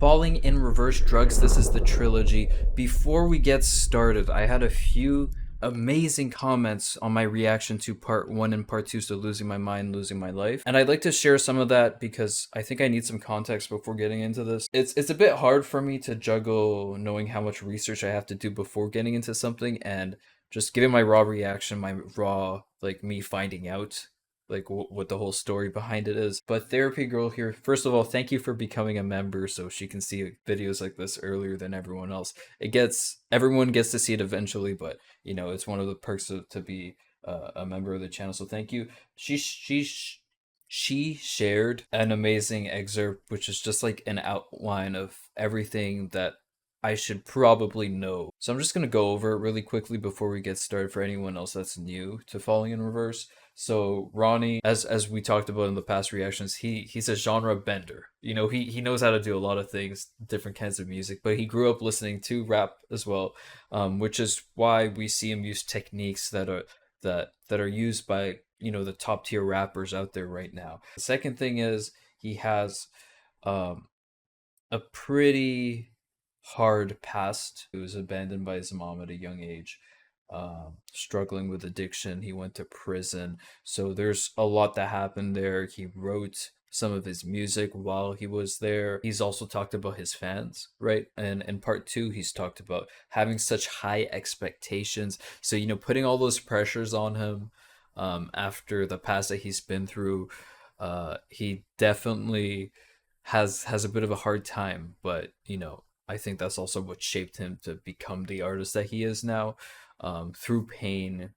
Falling in Reverse Drugs. This is the trilogy. Before we get started, I had a few amazing comments on my reaction to part 1 and part 2, so Losing My Mind, Losing My Life. And I'd like to share some of that because I think I need some context before getting into this. It's a bit hard for me to juggle knowing how much research I have to do before getting into something and just giving my raw reaction, my raw, like, me finding out like what the whole story behind it is. But Therapy Girl here, first of all, thank you for becoming a member so she can see videos like this earlier than everyone else. Everyone gets to see it eventually, but it's one of the perks to be a member of the channel. So thank you. She shared an amazing excerpt, which is just like an outline of everything that I should probably know. So I'm just going to go over it really quickly before we get started for anyone else that's new to Falling in Reverse. So Ronnie, as we talked about in the past reactions, he's a genre bender. He knows how to do a lot of things, different kinds of music, but he grew up listening to rap as well, which is why we see him use techniques that are used by the top tier rappers out there right now. The second thing is he has a pretty hard past. He was abandoned by his mom at a young age, struggling with addiction. He went to prison. So there's a lot that happened there. He wrote some of his music while he was there. He's also talked about his fans, right? And in part 2, he's talked about having such high expectations. So, putting all those pressures on him after the past that he's been through, he definitely has a bit of a hard time, but I think that's also what shaped him to become the artist that he is now, through pain,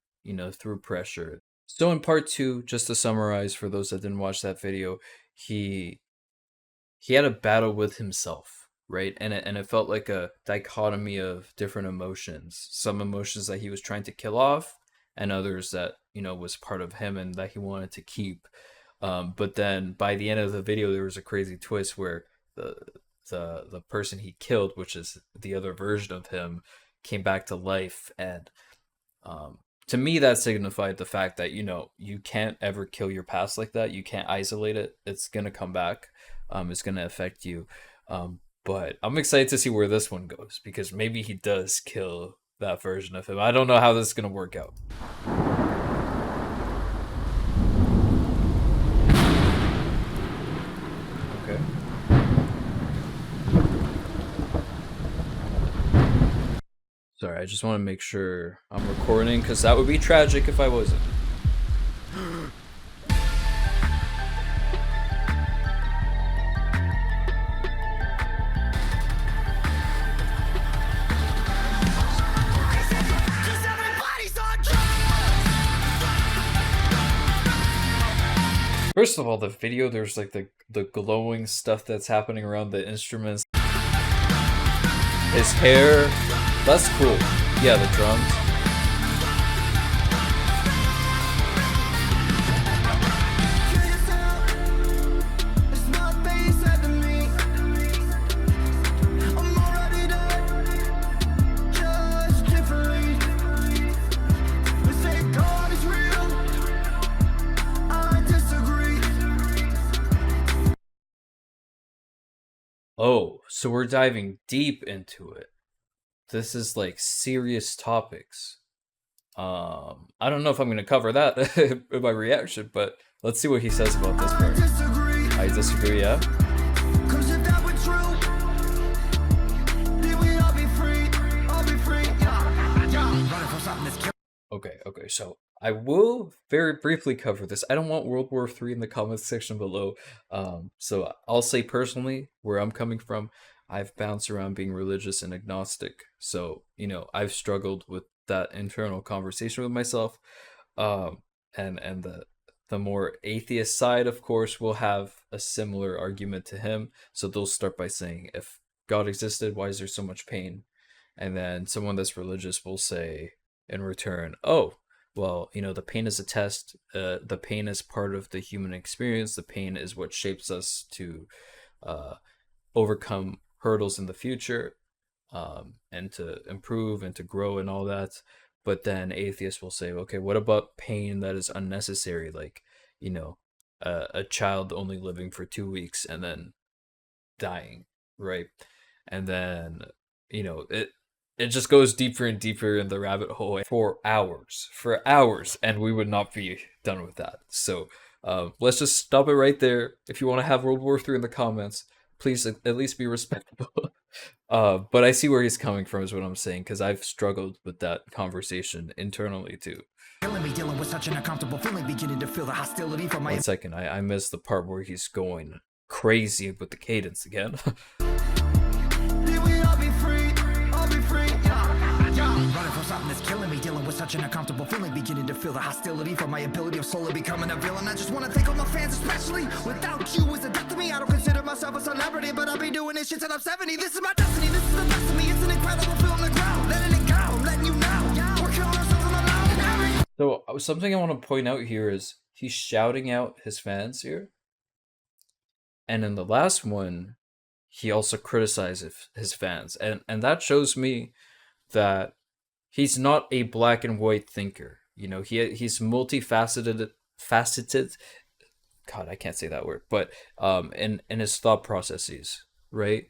through pressure. So in part 2, just to summarize for those that didn't watch that video, he had a battle with himself, right? And it felt like a dichotomy of different emotions. Some emotions that he was trying to kill off, and others that was part of him and that he wanted to keep. But then by the end of the video, there was a crazy twist where the person he killed, which is the other version of him, came back to life. And to me, that signified the fact that you can't ever kill your past like that. You can't isolate it. It's gonna come back. It's gonna affect you. But I'm excited to see where this one goes, because maybe he does kill that version of him. I don't know how this is gonna work out. Okay. Sorry, I just want to make sure I'm recording, because that would be tragic if I wasn't. First of all, the video, there's like the glowing stuff that's happening around the instruments. His hair, that's cool. Yeah, the drums. Oh, so we're diving deep into it. This is like serious topics. I don't know if I'm gonna cover that in my reaction, but let's see what he says about this part. I disagree, yeah? Okay, so I will very briefly cover this. I don't want World War III in the comments section below. So I'll say personally where I'm coming from. I've bounced around being religious and agnostic. So, I've struggled with that internal conversation with myself. And the more atheist side, of course, will have a similar argument to him. So they'll start by saying, if God existed, why is there so much pain? And then someone that's religious will say in return, oh, well, the pain is a test. The pain is part of the human experience. The pain is what shapes us to overcome hurdles in the future, and to improve and to grow and all that. But then atheists will say, okay, what about pain that is unnecessary? Like, a child only living for 2 weeks and then dying, right? And then it just goes deeper and deeper in the rabbit hole for hours, and we would not be done with that. So let's just stop it right there. If you want to have World War III in the comments, please at least be respectful. But I see where he's coming from, is what I'm saying, because I've struggled with that conversation internally too. Dealing with such an uncomfortable feeling, beginning to feel the hostility from my. 1 second, I missed the part where he's going crazy with the cadence again. Running from something that's killing me, dealing with such an uncomfortable feeling, beginning to feel the hostility from my ability of slowly becoming a villain. I just want to thank all my fans, especially without you is a death to me. I don't consider myself a celebrity, but I'll be doing this shit till I'm 70. This is my destiny, this is the best of me. It's an incredible feel on the ground, letting it go, I'm letting you know. We're killing ourselves on the loud. So something I want to point out here is he's shouting out his fans here, and in the last one, he also criticizes his fans, and that shows me that he's not a black and white thinker. He's faceted. God, I can't say that word. But in his thought processes, right?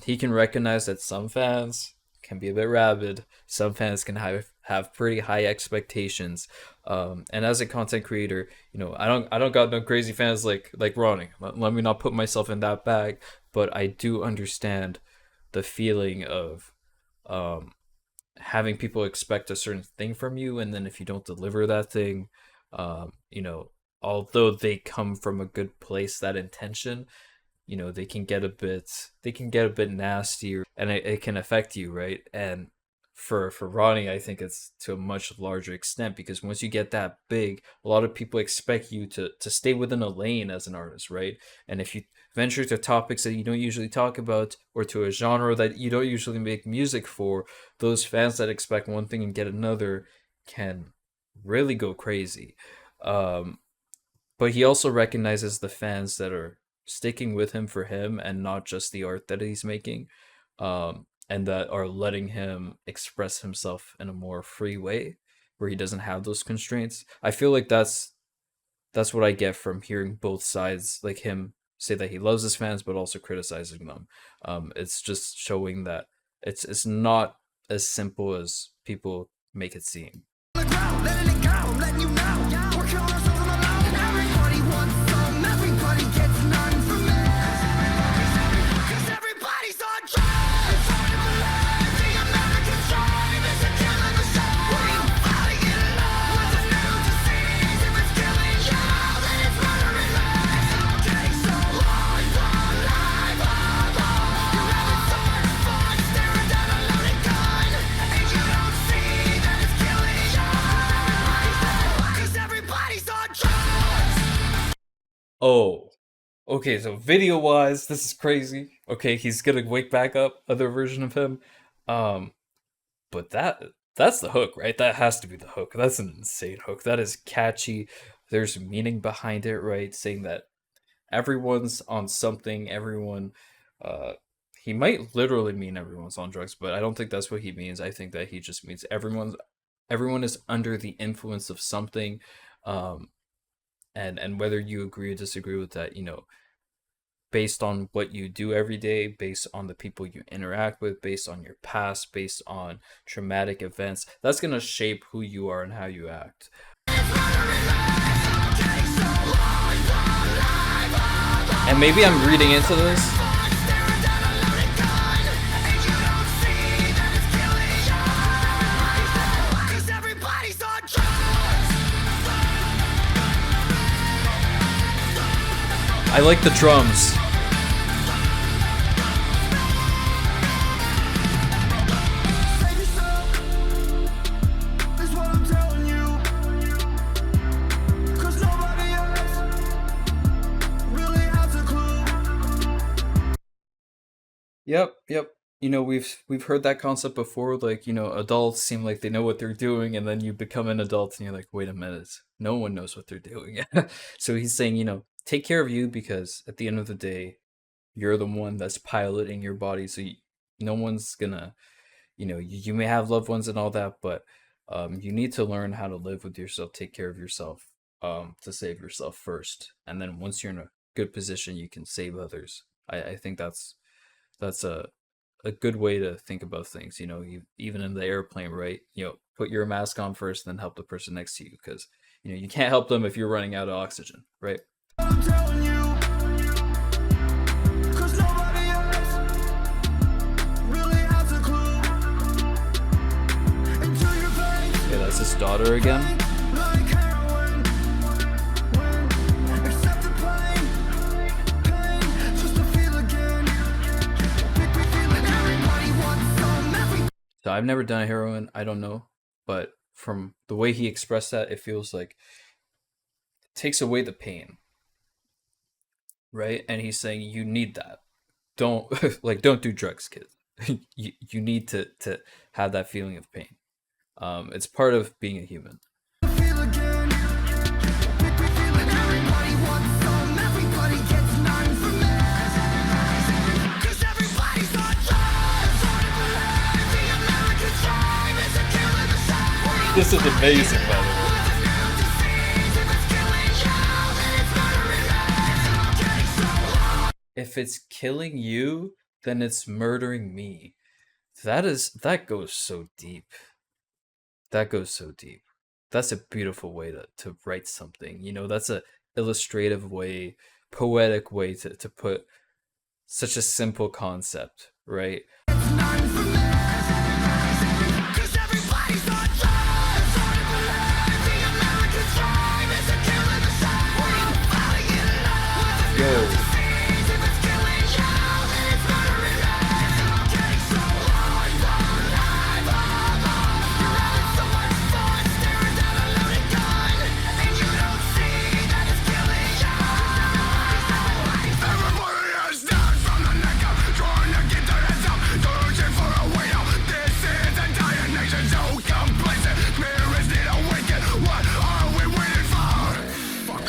He can recognize that some fans can be a bit rabid. Some fans can have pretty high expectations. And as a content creator, I don't got no crazy fans like Ronnie. Let me not put myself in that bag. But I do understand the feeling of having people expect a certain thing from you, and then if you don't deliver that thing, although they come from a good place, that intention, they can get a bit nasty, and it can affect you, right? And for Ronnie, I think it's to a much larger extent, because once you get that big, a lot of people expect you to stay within a lane as an artist, right? And if you venture to topics that you don't usually talk about, or to a genre that you don't usually make music for, those fans that expect one thing and get another can really go crazy. But he also recognizes the fans that are sticking with him for him and not just the art that he's making, and that are letting him express himself in a more free way where he doesn't have those constraints. I feel like that's what I get from hearing both sides, like him say that he loves his fans but also criticizing them. It's just showing that it's not as simple as people make it seem. Oh, okay, so video wise, this is crazy. Okay, he's gonna wake back up other version of him. Um, but that's the hook, right? That has to be the hook. That's an insane hook. That is catchy. There's meaning behind it, right? Saying that everyone's on something, everyone uh he might literally mean everyone's on drugs, but I don't think that's what he means. I think that he just means everyone is under the influence of something. Um and whether you agree or disagree with that, based on what you do every day, based on the people you interact with, based on your past, based on traumatic events, that's going to shape who you are and how you act. And maybe I'm reading into this. I like the drums. Yep. We've heard that concept before. Like, adults seem like they know what they're doing, and then you become an adult and you're like, wait a minute, no one knows what they're doing. So he's saying, take care of you, because at the end of the day, you're the one that's piloting your body. So no one's gonna, you may have loved ones and all that, but you need to learn how to live with yourself, take care of yourself, to save yourself first. And then once you're in a good position, you can save others. I think that's That's a good way to think about things. Even in the airplane, right? Put your mask on first, then help the person next to you, because you can't help them if you're running out of oxygen, right? I'm telling you, 'cause nobody else really has a clue. Until your face, Yeah, that's his daughter again. like heroin. Accept the pain, just to feel again. Make me feel like everybody wants some. So I've never done a heroin. I don't know, but from the way he expressed that, it feels like it takes away the pain, right? And he's saying you need that. Don't don't do drugs, kids. You need to have that feeling of pain. It's part of being a human. Feel again. Make me feel like everybody wants some. Everybody gets none from me. 'Cause everybody's on drugs. Hard to believe the American dream is a kill in the sun. This is amazing, by the way. What's a new disease? If it's killing you, then it's murdering me. Okay, so hard. If it's killing you, then it's murdering me. That goes so deep. That goes so deep. That's a beautiful way to write something. That's a illustrative way, poetic way to put such a simple concept, right? It's none from me. 'Cause everybody's on drugs. Hard to believe the American dream is a kill in the sun. I'm falling in love. Yo, Disease, if it's killing you, then it's murdering me. Okay, so hard, live, you're having so much fun staring down a loaded gun, and you don't see that it's killing you. Everybody is down from the neck up, trying to get their heads up, searching for a way out. This is a dying nation, so complacent. Spirits need awaken. What are we waiting for? Fuck.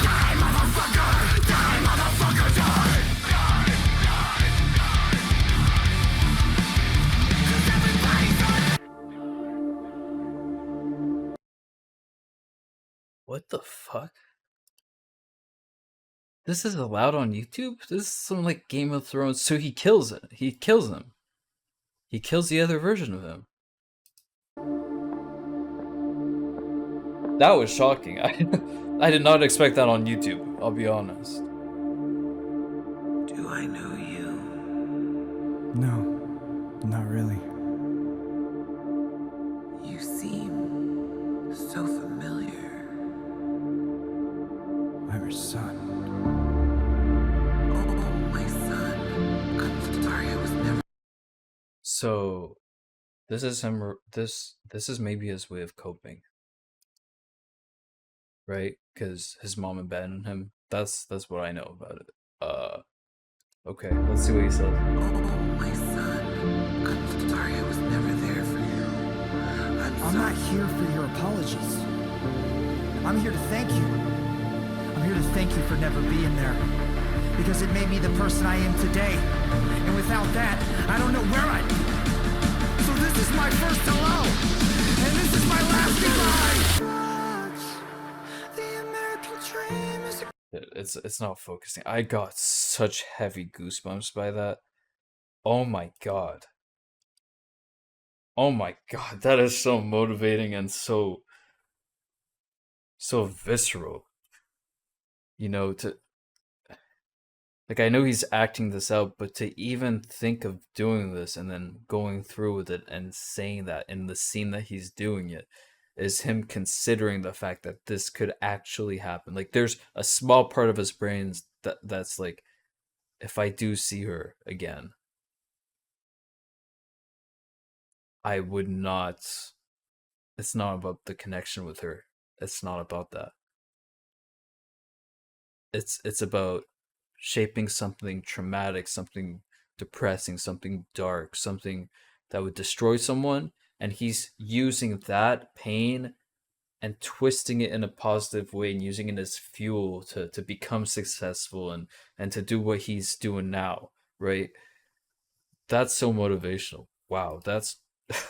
Die, motherfucker! Die, motherfucker, die! Cause everybody's on. what the fuck? This is allowed on YouTube? This is some like Game of Thrones. So he kills it. He kills him. He kills the other version of him. That was shocking. I did not expect that on YouTube. I'll be honest. Do I know you? No, not really. You seem so familiar. I'm your son. Oh, my son. I'm sorry, I was never. So this is him. This is maybe his way of coping, right? Because his mom abandoned him. That's what I know about it. Okay, let's see what he says. Oh, my son. I'm sorry, I was never there for you. I'm not here for your apologies. I'm here to thank you. I'm here to thank you for never being there. Because it made me the person I am today. And without that, I don't know where I'd be. So this is my first hello. And this is my last goodbye. The American dream is a It's not focusing. I got such heavy goosebumps by that. Oh my god. Oh my god, that is so motivating and so visceral. To like, I know he's acting this out, but to even think of doing this and then going through with it and saying that in the scene that he's doing it is him considering the fact that this could actually happen. Like, there's a small part of his brain that's like, if I do see her again, I would not. It's not about the connection with her. It's not about that. It's about shaping something traumatic, something depressing, something dark, something that would destroy someone, and he's using that pain and twisting it in a positive way and using it as fuel to become successful and to do what he's doing now, right? That's so motivational. Wow, that's So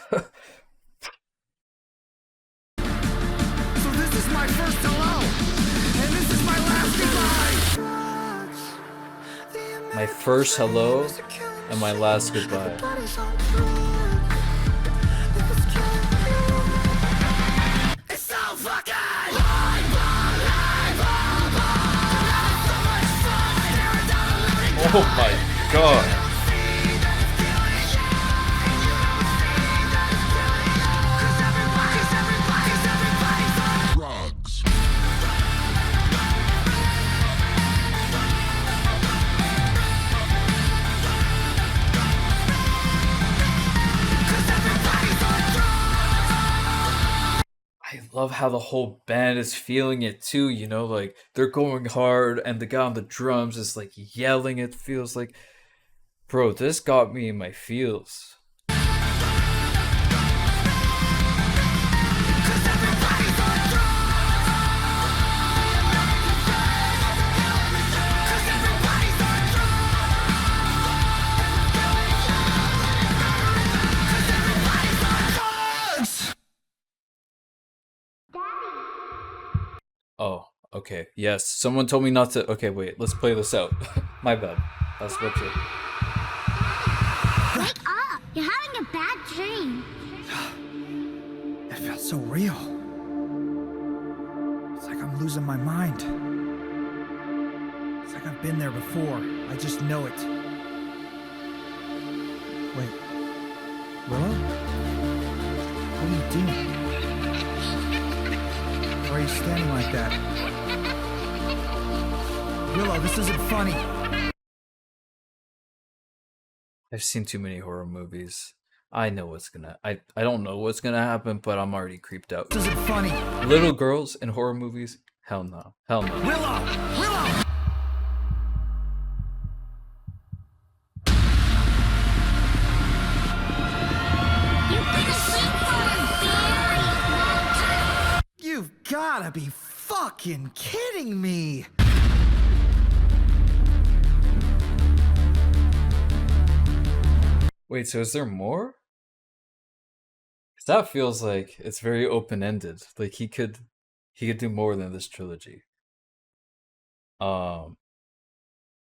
this is my first hello, and this is my last goodbye. My first hello and my last goodbye. Oh my god. I love how the whole band is feeling it too, you know, like they're going hard and the guy on the drums is like yelling. It feels like, bro, this got me in my feels. Oh, okay. Yes, someone told me not to. Okay, wait, let's play this out. My bad. I'll switch it. Wake up! You're having a bad dream. It felt so real. It's like I'm losing my mind. It's like I've been there before. I just know it. Wait. Willow? What are you doing? Why are you standing like that? Willow, this isn't funny. I've seen too many horror movies. I know what's gonna. I don't know what's gonna happen, but I'm already creeped out. This isn't funny. Little girls in horror movies? Hell no. Hell no. Willow! Willow! You've been asleep for a very long time. You've gotta be fucking kidding me! Wait, so is there more? 'Cause that feels like it's very open-ended. Like he could do more than this trilogy. Um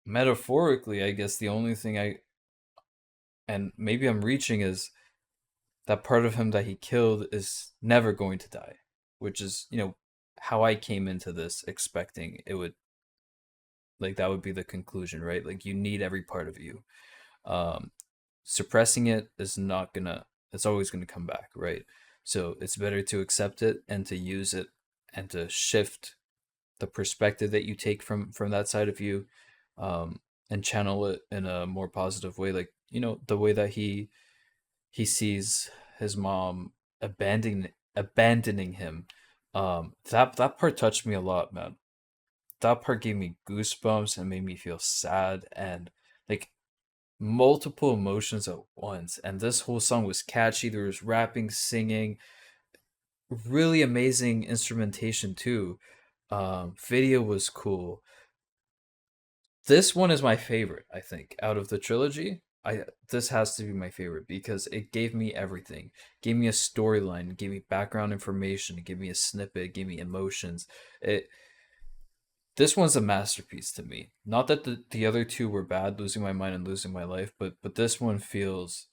Metaphorically, I guess the only thing and maybe I'm reaching is that part of him that he killed is never going to die, which is, how I came into this expecting it would, like, that would be the conclusion, right? Like, you need every part of you. Um, Suppressing it is not gonna, it's always gonna come back, right? So it's better to accept it and to use it and to shift the perspective that you take from that side of you, and channel it in a more positive way, like, the way that he sees his mom abandoning him. That part touched me a lot, man. That part gave me goosebumps and made me feel sad and like multiple emotions at once. And this whole song was catchy. There was rapping, singing, really amazing instrumentation too. Video was cool. This one is my favorite, I think, out of the trilogy. This has to be my favorite because it gave me everything. Gave me a storyline, gave me background information, gave me a snippet, gave me emotions. This one's a masterpiece to me. Not that the other two were bad, Losing My Mind and Losing My Life, but this one feels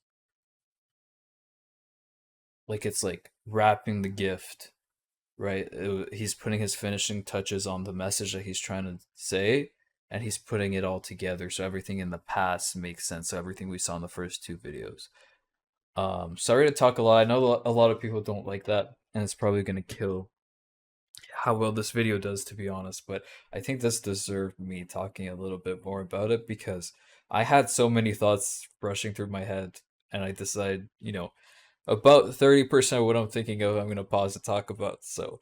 like it's like wrapping the gift, right? He's putting his finishing touches on the message that he's trying to say, and he's putting it all together so everything in the past makes sense. So everything we saw in the first two videos. Sorry to talk a lot. I know a lot of people don't like that, and it's probably gonna kill how well this video does, to be honest. But I think this deserved me talking a little bit more about it because I had so many thoughts rushing through my head, and I decided, about 30% of what I'm thinking of, I'm gonna pause to talk about. So,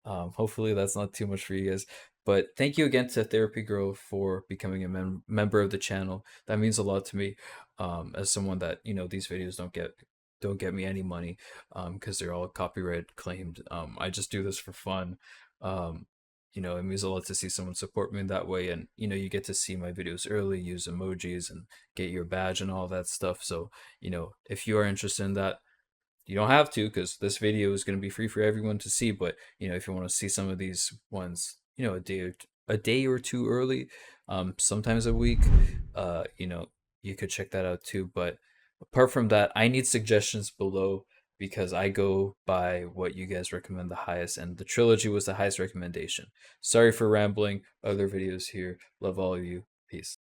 hopefully that's not too much for you guys. But thank you again to Therapy Girl for becoming a member of the channel. That means a lot to me, as someone that these videos don't get me any money, because they're all copyright claimed. I just do this for fun. It means a lot to see someone support me in that way, and you get to see my videos early, use emojis, and get your badge and all that stuff. So if you are interested in that, you don't have to, because this video is going to be free for everyone to see. But if you want to see some of these ones, a day or two early, sometimes a week. You know, you could check that out too. But apart from that, I need suggestions below because I go by what you guys recommend the highest, and the trilogy was the highest recommendation. Sorry for rambling. Other videos here. Love all of you. Peace.